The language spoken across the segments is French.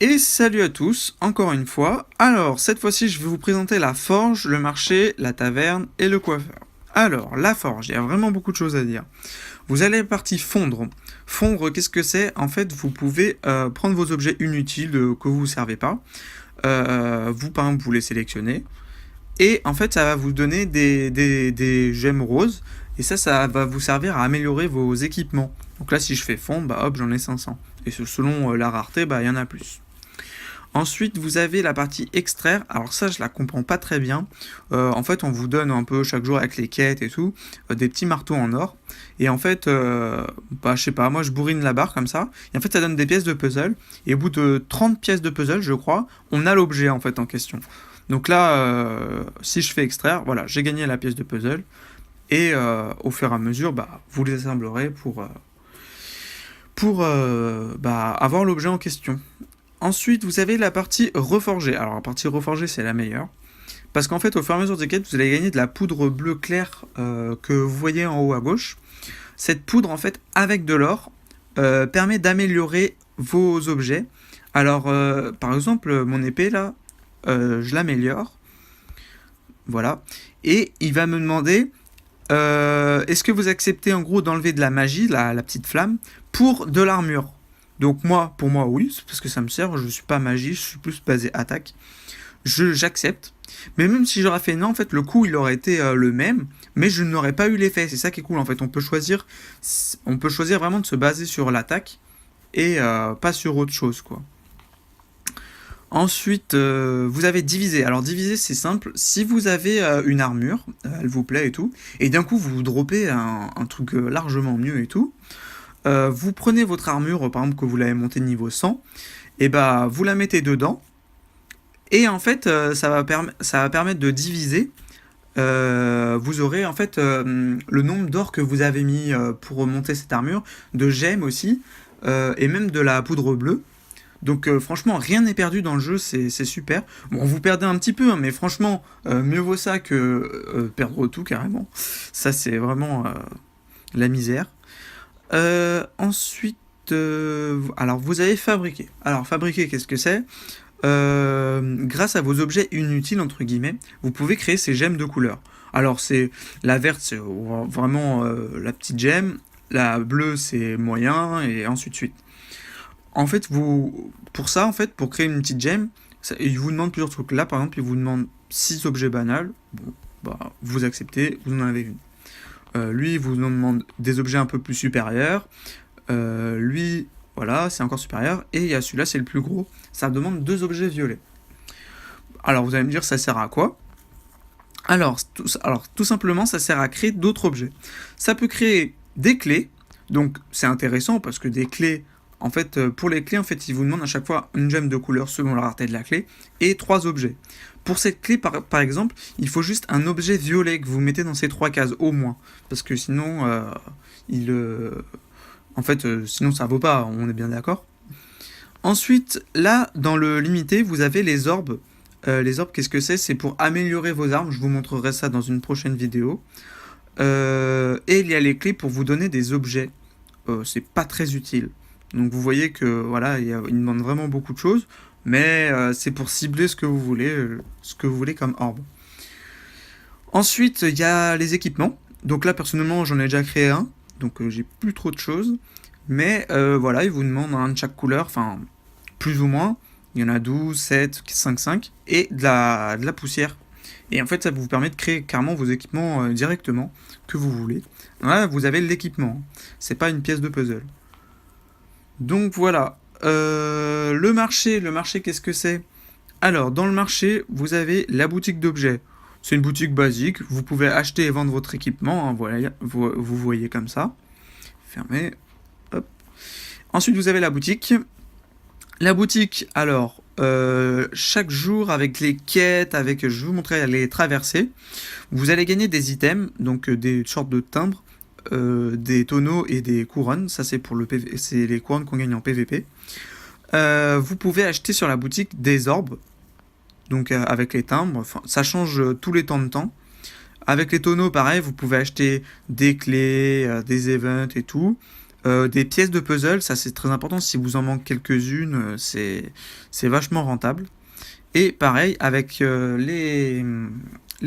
Et salut à tous, encore une fois. Alors, cette fois-ci, je vais vous présenter la forge, le marché, la taverne et le coiffeur. Alors, la forge, il y a vraiment beaucoup de choses à dire. Vous allez partie fondre. Fondre, qu'est-ce que c'est? En fait, vous pouvez prendre vos objets inutiles que vous ne servez pas. Vous, par exemple, vous les sélectionnez. Et en fait, ça va vous donner des gemmes roses. Et ça va vous servir à améliorer vos équipements. Donc là, si je fais fondre, bah hop, j'en ai 500. Et selon la rareté, bah il y en a plus. Ensuite, vous avez la partie extraire. Alors ça, je la comprends pas très bien. En fait, on vous donne un peu chaque jour avec les quêtes et tout, des petits marteaux en or. Et en fait, bah, je sais pas, moi je bourrine la barre comme ça. Et en fait, ça donne des pièces de puzzle. Et au bout de 30 pièces de puzzle, je crois, on a l'objet en fait en question. Donc là, si je fais extraire, voilà, j'ai gagné la pièce de puzzle. Et au fur et à mesure, bah, vous les assemblerez pour bah, avoir l'objet en question. Ensuite, vous avez la partie reforgée. Alors, la partie reforgée, c'est la meilleure. Parce qu'en fait, au fur et à mesure des quêtes, vous allez gagner de la poudre bleue claire que vous voyez en haut à gauche. Cette poudre, en fait, avec de l'or, permet d'améliorer vos objets. Alors, par exemple, mon épée, là, je l'améliore. Voilà. Et il va me demander, est-ce que vous acceptez, en gros, d'enlever de la magie, la petite flamme, pour de l'armure? Donc moi, pour moi, oui, c'est parce que ça me sert. Je suis pas magie, je suis plus basé attaque. J'accepte. Mais même si j'aurais fait non, en fait, le coup, il aurait été le même, mais je n'aurais pas eu l'effet. C'est ça qui est cool, en fait. On peut choisir vraiment de se baser sur l'attaque et pas sur autre chose, quoi. Ensuite, vous avez divisé. Alors diviser, c'est simple. Si vous avez une armure, elle vous plaît et tout, et d'un coup vous droppez un truc largement mieux et tout, vous prenez votre armure, par exemple que vous l'avez montée niveau 100, et bah vous la mettez dedans, et en fait ça va permettre de diviser. Vous aurez en fait le nombre d'or que vous avez mis pour monter cette armure, de gemmes aussi, et même de la poudre bleue. Donc franchement, rien n'est perdu dans le jeu, c'est super. Bon, vous perdez un petit peu, hein, mais franchement, mieux vaut ça que perdre tout carrément. Ça, c'est vraiment la misère. Ensuite, alors vous avez fabriqué. Alors fabriquer, qu'est-ce que c'est? Grâce à vos objets inutiles, entre guillemets, vous pouvez créer ces gemmes de couleur. Alors c'est la verte, c'est vraiment la petite gemme, la bleue c'est moyen, et ainsi de suite. En fait, pour ça, en fait, pour créer une petite gemme, il vous demande plusieurs trucs. Là, par exemple, il vous demande 6 objets banals. Bon, bah, vous acceptez, vous en avez une. Lui, il vous demande des objets un peu plus supérieurs. Lui, voilà, c'est encore supérieur. Et il y a celui-là, c'est le plus gros. Ça demande 2 objets violets. Alors, vous allez me dire, ça sert à quoi? Alors, tout simplement, ça sert à créer d'autres objets. Ça peut créer des clés. Donc, c'est intéressant parce que des clés, en fait, pour les clés, en fait, ils vous demandent à chaque fois une gemme de couleur selon la rareté de la clé et 3 objets. Pour cette clé, par exemple, il faut juste un objet violet que vous mettez dans ces 3 cases au moins, parce que sinon, il, en fait, sinon ça vaut pas. On est bien d'accord. Ensuite, là, dans le limité, vous avez les orbes. Les orbes, qu'est-ce que c'est? C'est pour améliorer vos armes. Je vous montrerai ça dans une prochaine vidéo. Et il y a les clés pour vous donner des objets. C'est pas très utile. Donc vous voyez que voilà, il demande vraiment beaucoup de choses, mais c'est pour cibler ce que vous voulez comme orbe. Ensuite, il y a les équipements. Donc là, personnellement, j'en ai déjà créé un, donc j'ai plus trop de choses. Mais voilà, il vous demande un de chaque couleur, enfin plus ou moins. Il y en a 12, 7, 5, 5, et de la poussière. Et en fait, ça vous permet de créer carrément vos équipements directement, que vous voulez. Là, vous avez l'équipement. C'est pas une pièce de puzzle. Donc voilà. Le marché, qu'est-ce que c'est? Alors, dans le marché, vous avez la boutique d'objets. C'est une boutique basique. Vous pouvez acheter et vendre votre équipement. Hein, voilà, vous voyez comme ça. Fermé. Hop. Ensuite, vous avez la boutique. La boutique, alors, chaque jour avec les quêtes, avec, je vais vous montrer les traversées, vous allez gagner des items, donc des sortes de timbres, des tonneaux et des couronnes. Ça, c'est pour c'est les couronnes qu'on gagne en PVP. Vous pouvez acheter sur la boutique des orbes, donc avec les timbres. Enfin, ça change tous les temps de temps. Avec les tonneaux, pareil, vous pouvez acheter des clés, des events et tout. Des pièces de puzzle, ça c'est très important, si vous en manque quelques-unes, c'est vachement rentable. Et pareil, avec les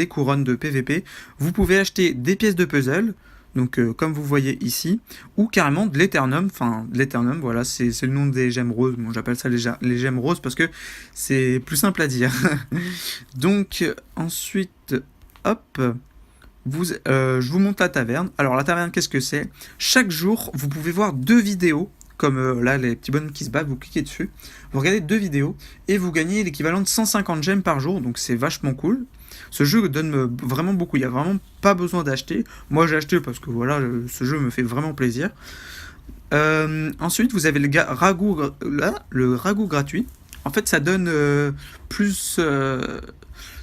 couronnes de PVP, vous pouvez acheter des pièces de puzzle, donc comme vous voyez ici, ou carrément de l'éternum, enfin de l'éternum, voilà, c'est le nom des gemmes roses, bon, j'appelle ça les gemmes roses parce que c'est plus simple à dire. Donc ensuite, hop, je vous montre la taverne. Alors la taverne, qu'est-ce que c'est? Chaque jour, vous pouvez voir 2 vidéos, comme là les petits bonhommes qui se battent, vous cliquez dessus, vous regardez 2 vidéos, et vous gagnez l'équivalent de 150 gemmes par jour, donc c'est vachement cool. Ce jeu donne vraiment beaucoup, il n'y a vraiment pas besoin d'acheter. Moi j'ai acheté parce que voilà, ce jeu me fait vraiment plaisir. Ensuite, vous avez ragoût, le ragoût gratuit. En fait, ça donne plus...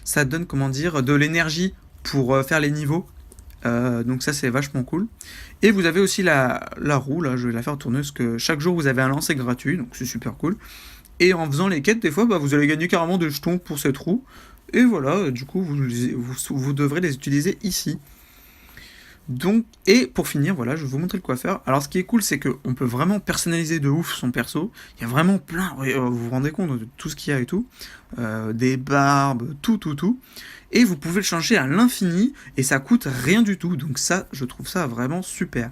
ça donne, comment dire, de l'énergie pour faire les niveaux. Donc ça, c'est vachement cool. Et vous avez aussi la roue, là, je vais la faire tourner, parce que chaque jour, vous avez un lancer gratuit, donc c'est super cool. Et en faisant les quêtes, des fois, bah, vous allez gagner carrément des jetons pour cette roue. Et voilà, du coup, vous devrez les utiliser ici. Donc, et pour finir, voilà, je vais vous montrer le coiffeur. Alors, ce qui est cool, c'est qu'on peut vraiment personnaliser de ouf son perso. Il y a vraiment plein, vous vous rendez compte de tout ce qu'il y a et tout. Des barbes, tout. Et vous pouvez le changer à l'infini, et ça coûte rien du tout. Donc ça, je trouve ça vraiment super.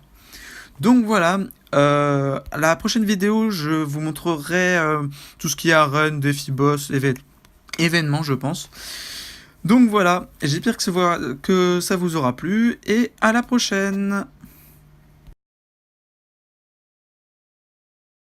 Donc voilà, la prochaine vidéo, je vous montrerai tout ce qui est run, défi boss, événements, je pense. Donc voilà, j'espère que ça vous aura plu, et à la prochaine!